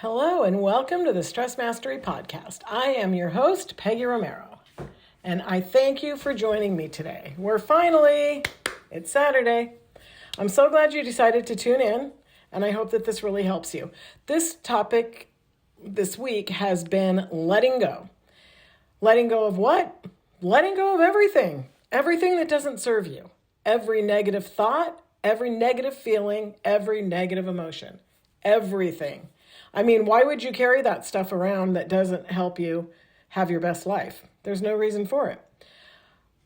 Hello and welcome to the Stress Mastery Podcast. I am your host, Peggy Romero, and I thank you for joining me today. It's Saturday. I'm so glad you decided to tune in, and I hope that this really helps you. This topic this week has been letting go. Letting go of what? Letting go of everything. Everything that doesn't serve you. Every negative thought, every negative feeling, every negative emotion. Everything. I mean, why would you carry that stuff around that doesn't help you have your best life? There's no reason for it.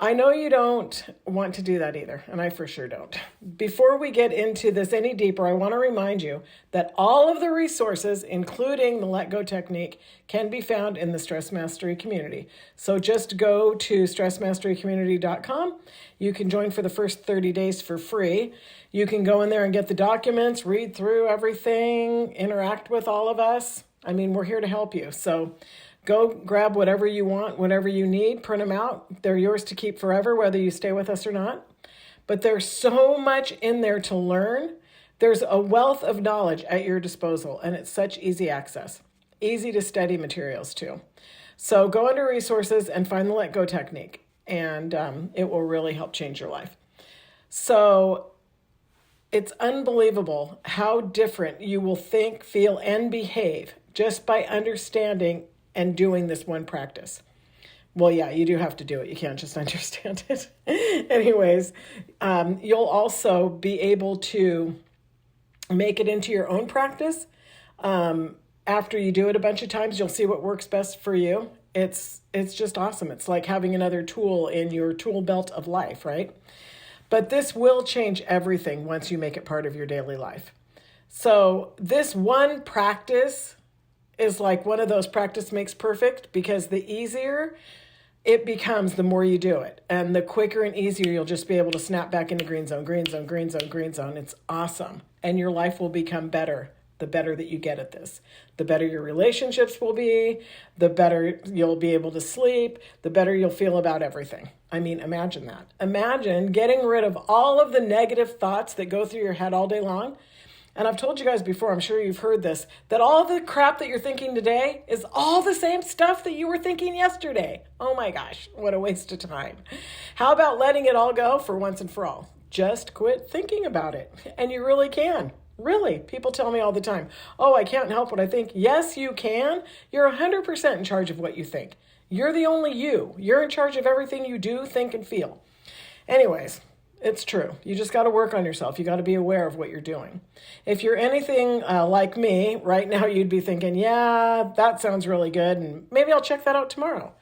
I know you don't want to do that either, and I for sure don't. Before we get into this any deeper, I want to remind you that all of the resources, including the Let Go technique, can be found in the Stress Mastery community. So just go to stressmasterycommunity.com. You can join for the first 30 days for free. You can go in there and get the documents, read through everything, interact with all of us. I mean, we're here to help you. So go grab whatever you want, whatever you need, print them out. They're yours to keep forever, whether you stay with us or not. But there's so much in there to learn. There's a wealth of knowledge at your disposal, and it's such easy access. Easy to study materials too. So go under resources and find the Let Go technique, and it will really help change your life. So it's unbelievable how different you will think, feel, and behave just by understanding and doing this one practice. Well, yeah, you do have to do it. You can't just understand it. Anyways, you'll also be able to make it into your own practice. After you do it a bunch of times, you'll see what works best for you. It's just awesome. It's like having another tool in your tool belt of life, right? But this will change everything once you make it part of your daily life. So this one practice is like one of those practice makes perfect, because the easier it becomes, the more you do it. And the quicker and easier you'll just be able to snap back into green zone, green zone, green zone, green zone. It's awesome. And your life will become better the better that you get at this. The better your relationships will be, the better you'll be able to sleep, the better you'll feel about everything. I mean, imagine that. Imagine getting rid of all of the negative thoughts that go through your head all day long. And I've told you guys before, I'm sure you've heard this, that all the crap that you're thinking today is all the same stuff that you were thinking yesterday. Oh my gosh, what a waste of time. How about letting it all go for once and for all? Just quit thinking about it. And you really can. Really. People tell me all the time, oh, I can't help what I think. Yes, you can. You're 100% in charge of what you think. You're the only you. You're in charge of everything you do, think, and feel. Anyways, it's true. You just got to work on yourself. You got to be aware of what you're doing. If you're anything like me, right now you'd be thinking, yeah, that sounds really good, and maybe I'll check that out tomorrow.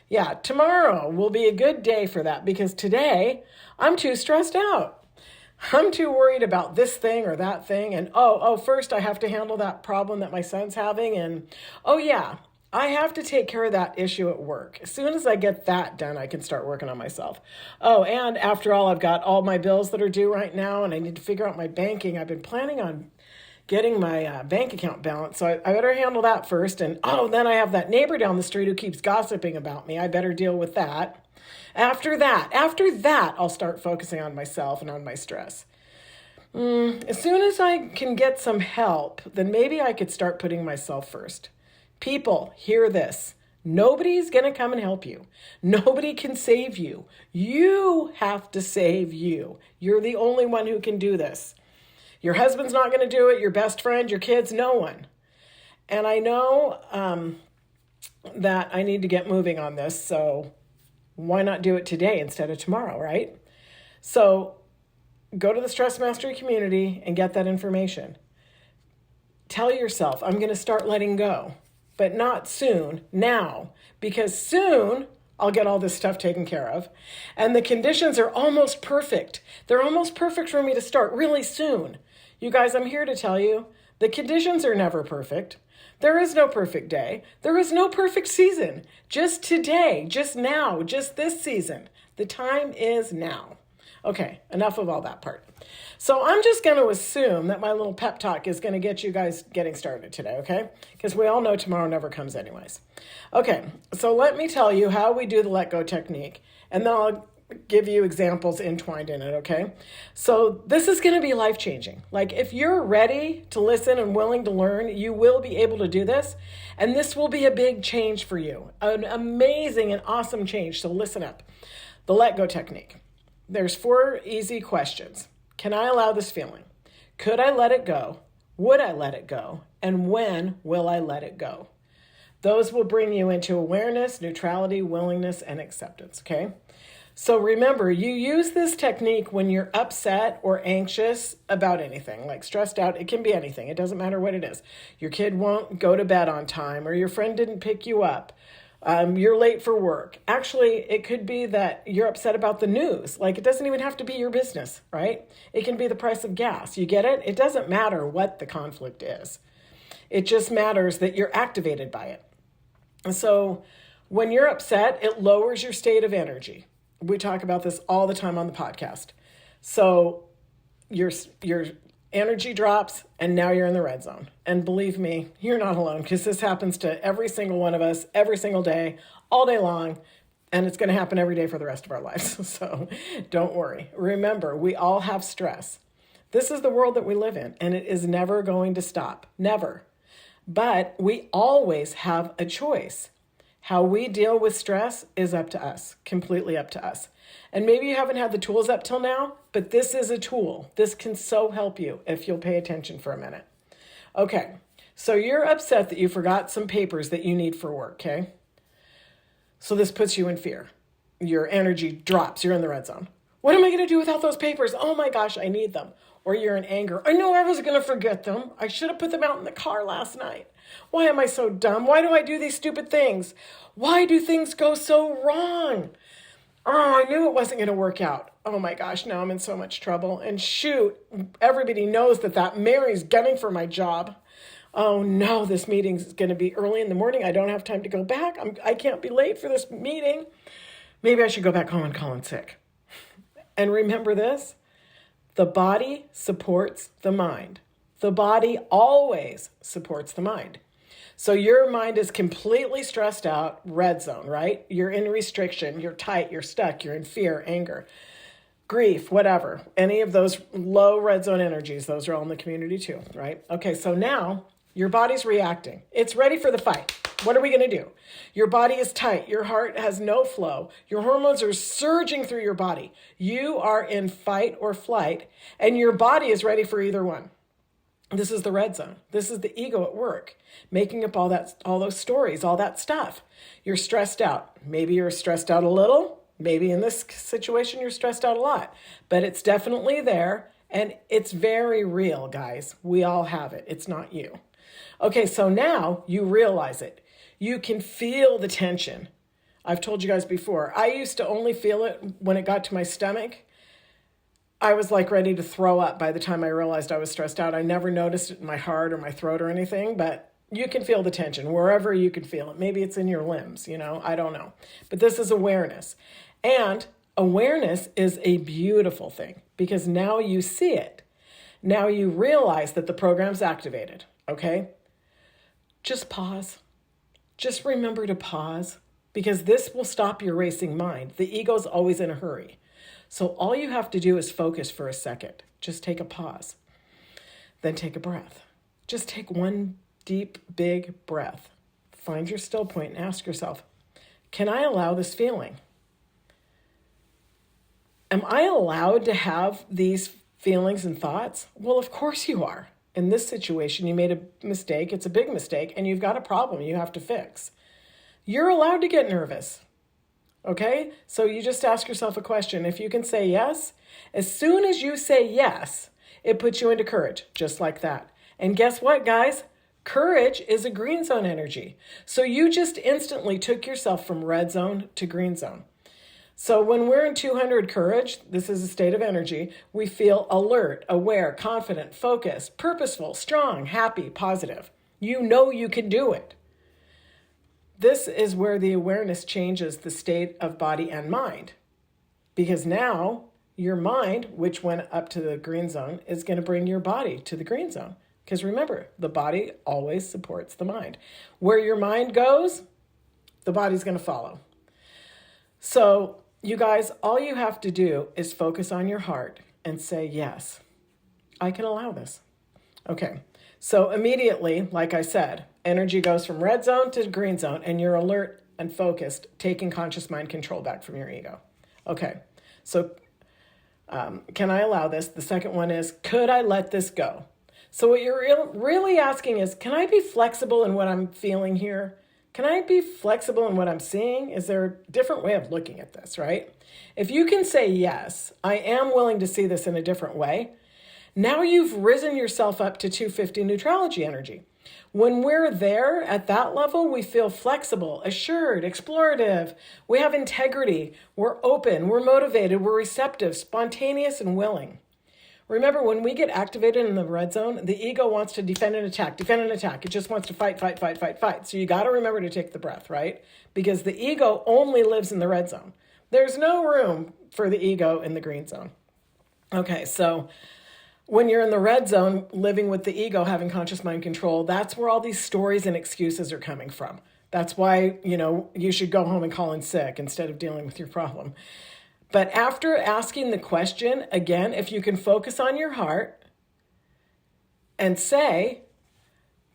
Yeah, tomorrow will be a good day for that, because today I'm too stressed out. I'm too worried about this thing or that thing, and first I have to handle that problem that my son's having, and oh yeah, I have to take care of that issue at work. As soon as I get that done, I can start working on myself. Oh, and after all, I've got all my bills that are due right now, and I need to figure out my banking. I've been planning on getting my bank account balance, so I better handle that first. And then I have that neighbor down the street who keeps gossiping about me. I better deal with that. After that, I'll start focusing on myself and on my stress. As soon as I can get some help, then maybe I could start putting myself first. People, hear this. Nobody's going to come and help you. Nobody can save you. You have to save you. You're the only one who can do this. Your husband's not going to do it. Your best friend, your kids, no one. And I know that I need to get moving on this, so why not do it today instead of tomorrow, right? So go to the Stress Mastery community and get that information. Tell yourself, I'm going to start letting go, but not soon, now, because soon I'll get all this stuff taken care of. And the conditions are almost perfect. They're almost perfect for me to start really soon. You guys, I'm here to tell you, the conditions are never perfect. There is no perfect day. There is no perfect season. Just today, just now, just this season. The time is now. Okay, enough of all that part. So I'm just going to assume that my little pep talk is going to get you guys getting started today, okay? Because we all know tomorrow never comes anyways. Okay, so let me tell you how we do the Let Go technique, and then I'll give you examples entwined in it, okay? So this is going to be life-changing. Like if you're ready to listen and willing to learn, you will be able to do this. And this will be a big change for you, an amazing and awesome change. So listen up. The let go technique. There's 4 easy questions. Can I allow this feeling? Could I let it go? Would I let it go? And when will I let it go? Those will bring you into awareness, neutrality, willingness, and acceptance, okay? So remember, you use this technique when you're upset or anxious about anything, like stressed out. It can be anything. It doesn't matter what it is. Your kid won't go to bed on time, or your friend didn't pick you up. You're late for work. Actually, it could be that you're upset about the news. Like, it doesn't even have to be your business, right? It can be the price of gas. You get it? It doesn't matter what the conflict is. It just matters that you're activated by it. And so when you're upset, it lowers your state of energy. We talk about this all the time on the podcast. So your energy drops and now you're in the red zone. And believe me, you're not alone, because this happens to every single one of us every single day, all day long. And it's going to happen every day for the rest of our lives. So don't worry. Remember, we all have stress. This is the world that we live in, and it is never going to stop. Never. But we always have a choice. How we deal with stress is up to us, completely up to us. And maybe you haven't had the tools up till now, but this is a tool. This can so help you if you'll pay attention for a minute. Okay, so you're upset that you forgot some papers that you need for work, okay? So this puts you in fear. Your energy drops. You're in the red zone. What am I going to do without those papers? Oh my gosh, I need them. Or you're in anger. I knew I was going to forget them. I should have put them out in the car last night. Why am I so dumb? Why do I do these stupid things? Why do things go so wrong? Oh, I knew it wasn't going to work out. Oh my gosh, now I'm in so much trouble. And shoot, everybody knows that Mary's gunning for my job. Oh no, this meeting's going to be early in the morning. I don't have time to go back. I can't be late for this meeting. Maybe I should go back home and call in sick. And remember this, the body supports the mind. The body always supports the mind. So your mind is completely stressed out, red zone, right? You're in restriction, you're tight, you're stuck, you're in fear, anger, grief, whatever. Any of those low red zone energies, those are all in the community too, right? Okay, so now your body's reacting. It's ready for the fight. What are we going to do? Your body is tight. Your heart has no flow. Your hormones are surging through your body. You are in fight or flight, and your body is ready for either one. This is the red zone. This is the ego at work, making up all those stories, all that stuff. You're stressed out. Maybe you're stressed out a little. Maybe in this situation, you're stressed out a lot. But it's definitely there, and it's very real, guys. We all have it. It's not you. Okay, so now you realize it. You can feel the tension. I've told you guys before, I used to only feel it when it got to my stomach. I was like ready to throw up by the time I realized I was stressed out. I never noticed it in my heart or my throat or anything, but you can feel the tension wherever you can feel it. Maybe it's in your limbs, I don't know. But this is awareness. And awareness is a beautiful thing because now you see it. Now you realize that the program's activated, okay? Just pause. Just remember to pause because this will stop your racing mind. The ego's always in a hurry. So all you have to do is focus for a second. Just take a pause. Then take a breath. Just take one deep, big breath. Find your still point and ask yourself, can I allow this feeling? Am I allowed to have these feelings and thoughts? Well, of course you are. In this situation, you made a mistake. It's a big mistake, and you've got a problem you have to fix. You're allowed to get nervous. Okay? So you just ask yourself a question. If you can say yes, as soon as you say yes, it puts you into courage, just like that. And guess what, guys? Courage is a green zone energy. So you just instantly took yourself from red zone to green zone. So when we're in 200 courage, this is a state of energy, we feel alert, aware, confident, focused, purposeful, strong, happy, positive. You know you can do it. This is where the awareness changes the state of body and mind. Because now your mind, which went up to the green zone, is going to bring your body to the green zone. Because remember, the body always supports the mind. Where your mind goes, the body's going to follow. So you guys, all you have to do is focus on your heart and say, yes, I can allow this. Okay, so immediately, like I said, energy goes from red zone to green zone, and you're alert and focused, taking conscious mind control back from your ego. Okay, so can I allow this? The second one is, could I let this go? So what you're really asking is, can I be flexible in what I'm feeling here? Can I be flexible in what I'm seeing? Is there a different way of looking at this, right? If you can say, yes, I am willing to see this in a different way, now you've risen yourself up to 250 neutrality energy. When we're there at that level, we feel flexible, assured, explorative. We have integrity. We're open. We're motivated. We're receptive, spontaneous, and willing. Remember, when we get activated in the red zone, the ego wants to defend and attack, defend and attack. It just wants to fight, fight, fight, fight, fight. So you got to remember to take the breath, right? Because the ego only lives in the red zone. There's no room for the ego in the green zone. Okay, so when you're in the red zone, living with the ego, having conscious mind control, that's where all these stories and excuses are coming from. That's why, you should go home and call in sick instead of dealing with your problem. But after asking the question, again, if you can focus on your heart and say,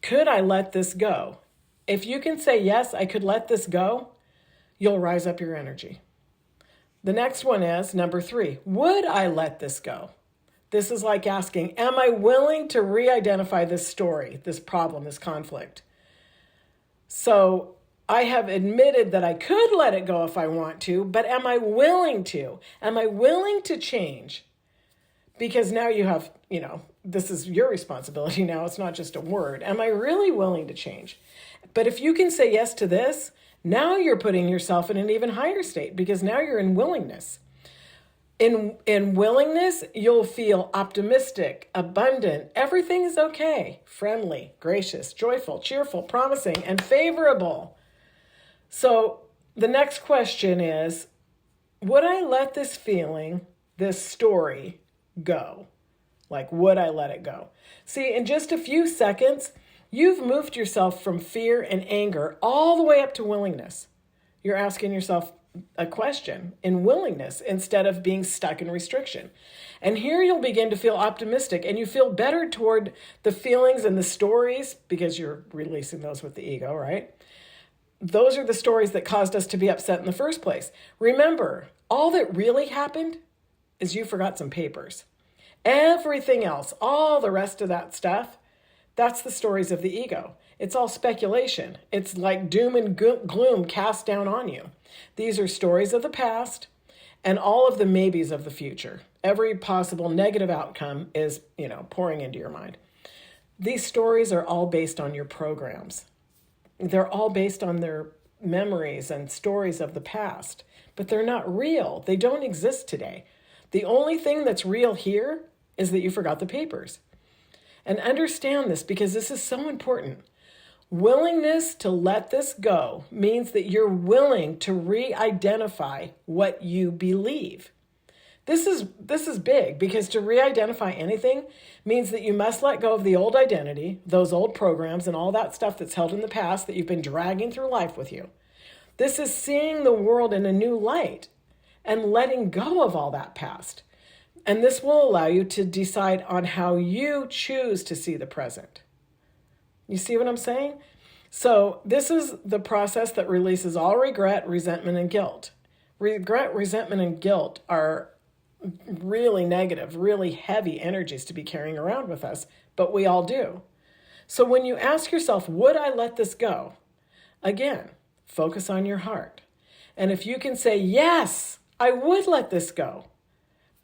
could I let this go? If you can say, yes, I could let this go, you'll rise up your energy. The next one is number 3. Would I let this go? This is like asking, am I willing to re-identify this story, this problem, this conflict? So I have admitted that I could let it go if I want to, but am I willing to? Am I willing to change? Because now you have, this is your responsibility now. It's not just a word. Am I really willing to change? But if you can say yes to this, now you're putting yourself in an even higher state because now you're in willingness. In willingness, you'll feel optimistic, abundant. Everything is okay, friendly, gracious, joyful, cheerful, promising, and favorable. So the next question is, would I let this feeling, this story, go? Like, would I let it go? See, in just a few seconds, you've moved yourself from fear and anger all the way up to willingness. You're asking yourself a question in willingness instead of being stuck in restriction. And here you'll begin to feel optimistic and you feel better toward the feelings and the stories because you're releasing those with the ego, right? Those are the stories that caused us to be upset in the first place. Remember, all that really happened is you forgot some papers. Everything else, all the rest of that stuff, that's the stories of the ego. It's all speculation. It's like doom and gloom cast down on you. These are stories of the past and all of the maybes of the future. Every possible negative outcome is, pouring into your mind. These stories are all based on your programs. They're all based on their memories and stories of the past, but they're not real. They don't exist today. The only thing that's real here is that you forgot the papers. And understand this because this is so important. Willingness to let this go means that you're willing to re-identify what you believe. This is big because to re-identify anything means that you must let go of the old identity, those old programs and all that stuff that's held in the past that you've been dragging through life with you. This is seeing the world in a new light and letting go of all that past. And this will allow you to decide on how you choose to see the present. You see what I'm saying? So this is the process that releases all regret, resentment, and guilt. Regret, resentment, and guilt are really negative, really heavy energies to be carrying around with us, but we all do. So when you ask yourself, would I let this go? Again, focus on your heart. And if you can say, yes, I would let this go,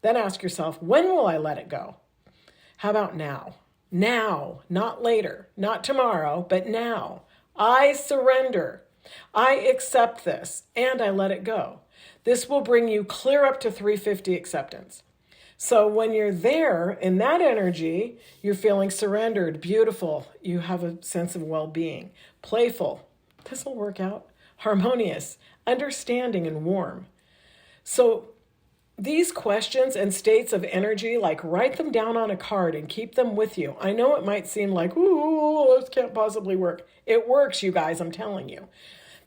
then ask yourself, when will I let it go? How about now? Now, not later, not tomorrow, but now. I surrender. I accept this and I let it go. This will bring you clear up to 350 acceptance. So when you're there in that energy, you're feeling surrendered, beautiful. You have a sense of well-being, playful. This will work out. Harmonious, understanding, and warm. So these questions and states of energy, like write them down on a card and keep them with you. I know it might seem like, ooh, this can't possibly work. It works, you guys, I'm telling you.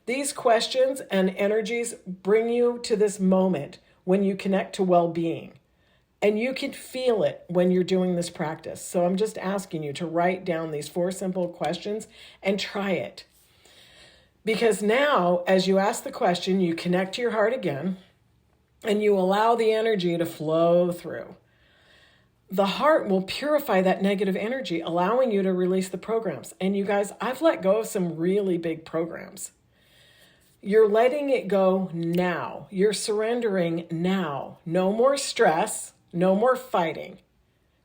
These questions and energies bring you to this moment when you connect to well-being. And you can feel it when you're doing this practice. So I'm just asking you to write down these 4 simple questions and try it. Because now, as you ask the question, you connect to your heart again, and you allow the energy to flow through. The heart will purify that negative energy, allowing you to release the programs. And you guys, I've let go of some really big programs. You're letting it go now. You're surrendering now. No more stress, no more fighting.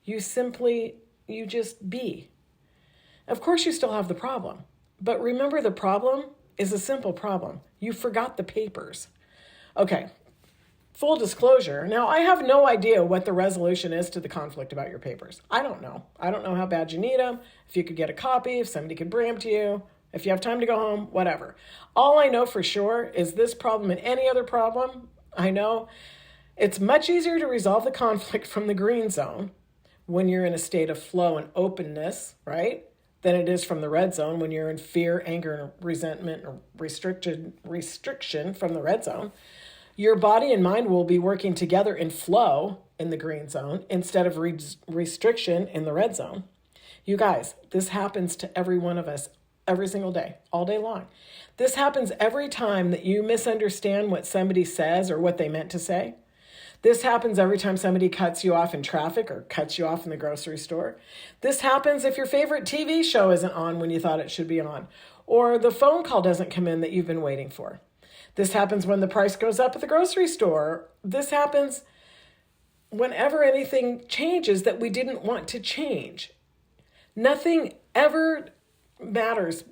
You just be. Of course, you still have the problem. But remember, the problem is a simple problem. You forgot the papers. Okay. Full disclosure, now I have no idea what the resolution is to the conflict about your papers. I don't know. I don't know how bad you need them, if you could get a copy, if somebody could bring them to you, if you have time to go home, whatever. All I know for sure is this problem and any other problem, I know it's much easier to resolve the conflict from the green zone when you're in a state of flow and openness, right? Than it is from the red zone when you're in fear, anger, and resentment or restriction from the red zone. Your body and mind will be working together in flow in the green zone instead of restriction in the red zone. You guys, this happens to every one of us every single day, all day long. This happens every time that you misunderstand what somebody says or what they meant to say. This happens every time somebody cuts you off in traffic or cuts you off in the grocery store. This happens if your favorite TV show isn't on when you thought it should be on, or the phone call doesn't come in that you've been waiting for. This happens when the price goes up at the grocery store. This happens whenever anything changes that we didn't want to change. Nothing ever matters.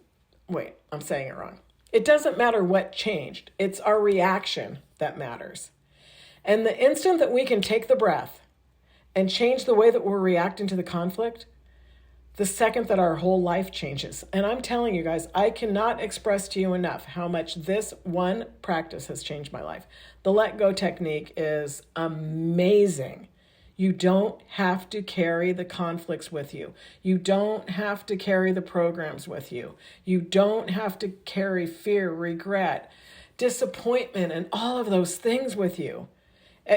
Wait, I'm saying it wrong. It doesn't matter what changed. It's our reaction that matters. And the instant that we can take the breath and change the way that we're reacting to the conflict, the second that our whole life changes. And I'm telling you guys, I cannot express to you enough how much this one practice has changed my life. The let go technique is amazing. You don't have to carry the conflicts with you. You don't have to carry the programs with you. You don't have to carry fear, regret, disappointment, and all of those things with you.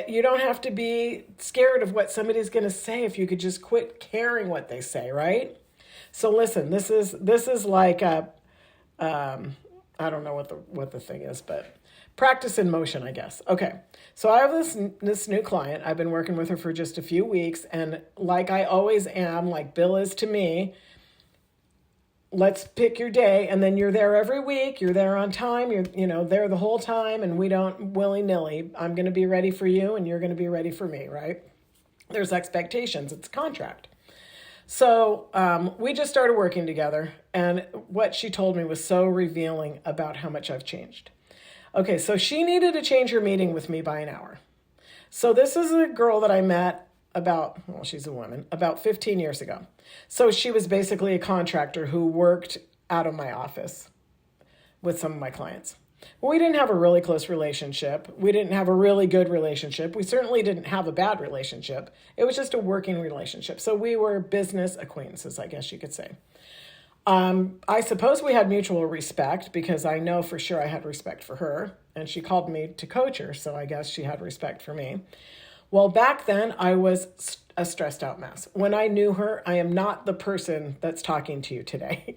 You don't have to be scared of what somebody's going to say if you could just quit caring what they say, right? So listen, this is like a, I don't know what the thing is, but practice in motion, I guess. Okay, so I have this new client. I've been working with her for just a few weeks, and like I always am, like Bill is to me, let's pick your day, and then you're there every week. You're there on time. You're there the whole time, and we don't willy-nilly. I'm going to be ready for you, and you're going to be ready for me, right? There's expectations. It's a contract. So we just started working together, and what she told me was so revealing about how much I've changed. Okay, so she needed to change her meeting with me by an hour. So this is a girl that I met she's a woman, about 15 years ago. So she was basically a contractor who worked out of my office with some of my clients. We didn't have a really close relationship. We didn't have a really good relationship. We certainly didn't have a bad relationship. It was just a working relationship. So we were business acquaintances, I guess you could say. I suppose we had mutual respect because I know for sure I had respect for her, and she called me to coach her, so I guess she had respect for me. Well, back then, I was a stressed out mess. When I knew her, I am not the person that's talking to you today.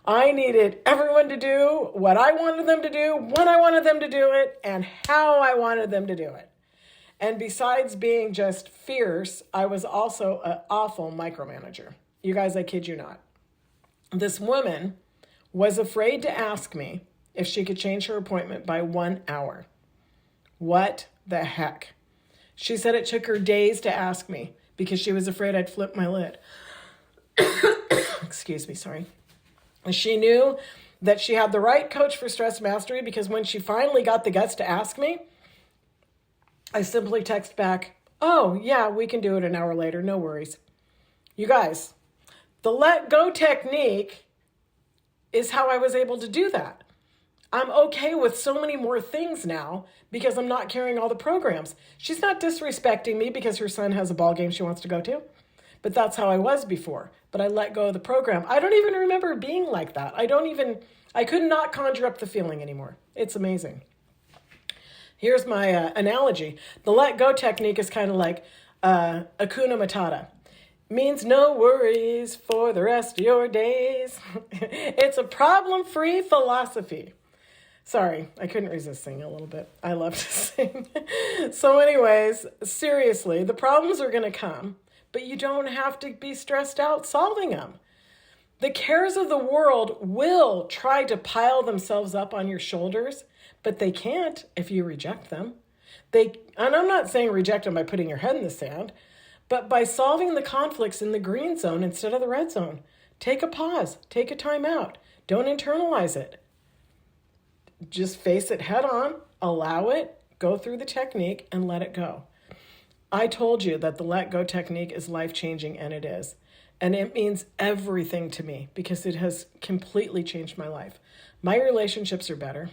I needed everyone to do what I wanted them to do, when I wanted them to do it, and how I wanted them to do it. And besides being just fierce, I was also an awful micromanager. You guys, I kid you not. This woman was afraid to ask me if she could change her appointment by 1 hour. What the heck? She said it took her days to ask me because she was afraid I'd flip my lid. Excuse me, sorry. She knew that she had the right coach for stress mastery because when she finally got the guts to ask me, I simply text back, "Oh, yeah, we can do it an hour later, no worries." You guys, the let go technique is how I was able to do that. I'm okay with so many more things now because I'm not carrying all the programs. She's not disrespecting me because her son has a ball game she wants to go to. but that's how I was before. But I let go of the program. I don't even remember being like that. I could not conjure up the feeling anymore. It's amazing. Here's my analogy. The let go technique is kind of like Hakuna Matata. Means no worries for the rest of your days. It's a problem-free philosophy. Sorry, I couldn't resist singing a little bit. I love to sing. So anyways, seriously, the problems are going to come, but you don't have to be stressed out solving them. The cares of the world will try to pile themselves up on your shoulders, but they can't if you reject them. And I'm not saying reject them by putting your head in the sand, but by solving the conflicts in the green zone instead of the red zone. Take a pause, take a time out. Don't internalize it. Just face it head on, allow it, go through the technique, and let it go. I told you that the let go technique is life-changing, and it is. And it means everything to me because it has completely changed my life. My relationships are better,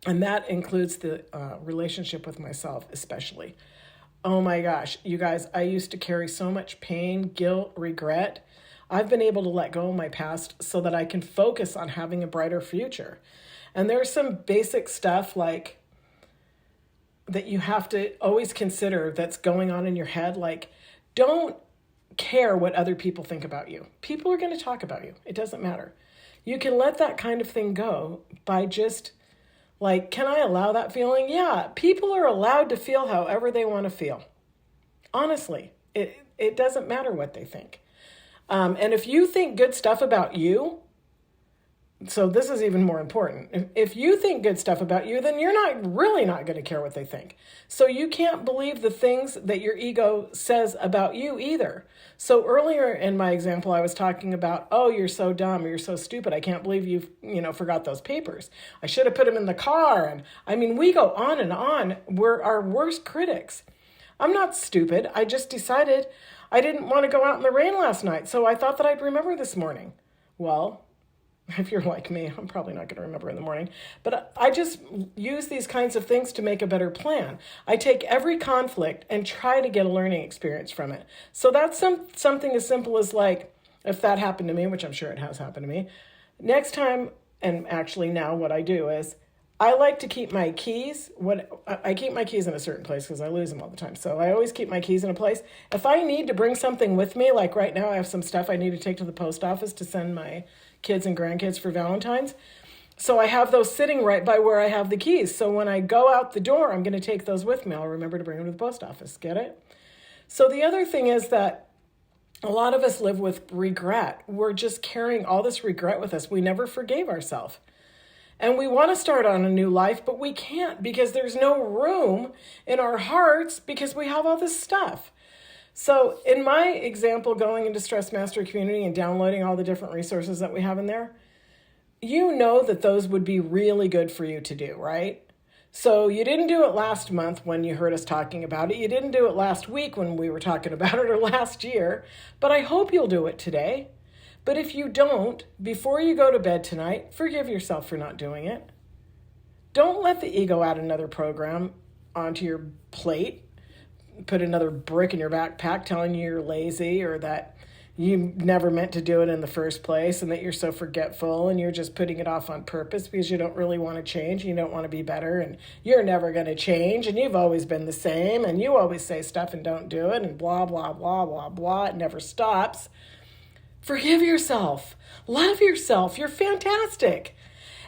and that includes the relationship with myself especially. Oh my gosh, you guys, I used to carry so much pain, guilt, regret. I've been able to let go of my past so that I can focus on having a brighter future. And there's some basic stuff like that you have to always consider that's going on in your head. Like, don't care what other people think about you. People are going to talk about you. It doesn't matter. You can let that kind of thing go by just like, can I allow that feeling? Yeah, people are allowed to feel however they want to feel. Honestly, it doesn't matter what they think. And if you think good stuff about you, so this is even more important. If you think good stuff about you, then you're really not going to care what they think. So you can't believe the things that your ego says about you either. So earlier in my example, I was talking about, oh, you're so dumb, or you're so stupid. I can't believe you forgot those papers. I should have put them in the car. And I mean, we go on and on. We're our worst critics. I'm not stupid. I just decided I didn't want to go out in the rain last night. So I thought that I'd remember this morning. Well, if you're like me, I'm probably not going to remember in the morning. But I just use these kinds of things to make a better plan. I take every conflict and try to get a learning experience from it. So that's something as simple as like, if that happened to me, which I'm sure it has happened to me, next time, and actually now what I do is, I like to keep my keys. I keep my keys in a certain place because I lose them all the time. So I always keep my keys in a place. If I need to bring something with me, like right now I have some stuff I need to take to the post office to send my kids and grandkids for Valentine's. So I have those sitting right by where I have the keys. So when I go out the door, I'm going to take those with me. I'll remember to bring them to the post office. Get it? So the other thing is that a lot of us live with regret. We're just carrying all this regret with us. We never forgave ourselves. And we want to start on a new life, but we can't because there's no room in our hearts because we have all this stuff. So in my example, going into Stress Mastery Community and downloading all the different resources that we have in there, you know that those would be really good for you to do, right? So you didn't do it last month when you heard us talking about it. You didn't do it last week when we were talking about it, or last year, but I hope you'll do it today. But if you don't, before you go to bed tonight, forgive yourself for not doing it. Don't let the ego add another program onto your plate, put another brick in your backpack telling you you're lazy or that you never meant to do it in the first place and that you're so forgetful and you're just putting it off on purpose because you don't really want to change, you don't want to be better, and you're never going to change, and you've always been the same, and you always say stuff and don't do it, and blah, blah, blah, blah, blah. It never stops. Forgive yourself. Love yourself. You're fantastic.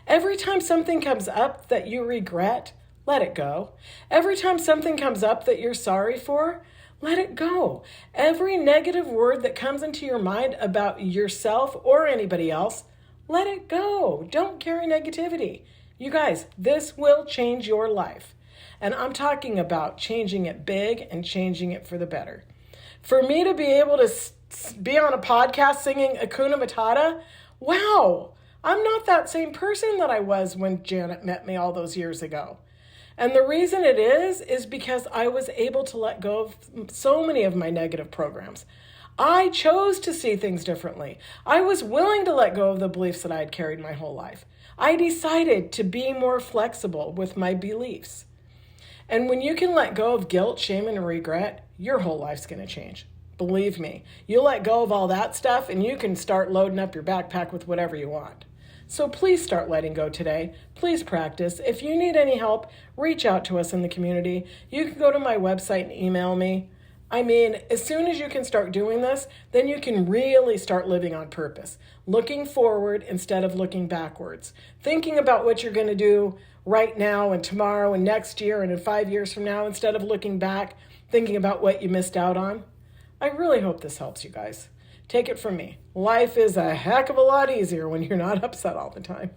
Every time something comes up that you regret, let it go. Every time something comes up that you're sorry for, let it go. Every negative word that comes into your mind about yourself or anybody else, let it go. Don't carry negativity. You guys, this will change your life. And I'm talking about changing it big and changing it for the better. For me to be able to be on a podcast singing Hakuna Matata, wow, I'm not that same person that I was when Janet met me all those years ago. And the reason it is because I was able to let go of so many of my negative programs. I chose to see things differently. I was willing to let go of the beliefs that I had carried my whole life. I decided to be more flexible with my beliefs. And when you can let go of guilt, shame, and regret, your whole life's going to change. Believe me, you let go of all that stuff and you can start loading up your backpack with whatever you want. So please start letting go today. Please practice. If you need any help, reach out to us in the community. You can go to my website and email me. I mean, as soon as you can start doing this, then you can really start living on purpose, looking forward instead of looking backwards, thinking about what you're going to do right now and tomorrow and next year and in 5 years from now instead of looking back, thinking about what you missed out on. I really hope this helps you guys. Take it from me. Life is a heck of a lot easier when you're not upset all the time.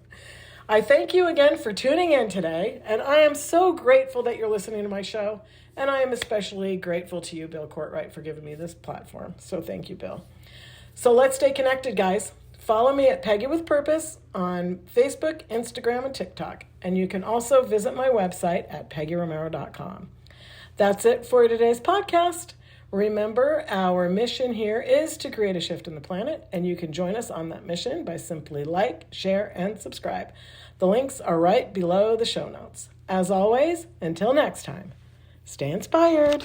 I thank you again for tuning in today, and I am so grateful that you're listening to my show, and I am especially grateful to you, Bill Courtwright, for giving me this platform. So thank you, Bill. So let's stay connected, guys. Follow me at Peggy with Purpose on Facebook, Instagram, and TikTok, and you can also visit my website at PeggyRomero.com. That's it for today's podcast. Remember, our mission here is to create a shift in the planet, and you can join us on that mission by simply like, share, and subscribe. The links are right below the show notes. As always, until next time, stay inspired.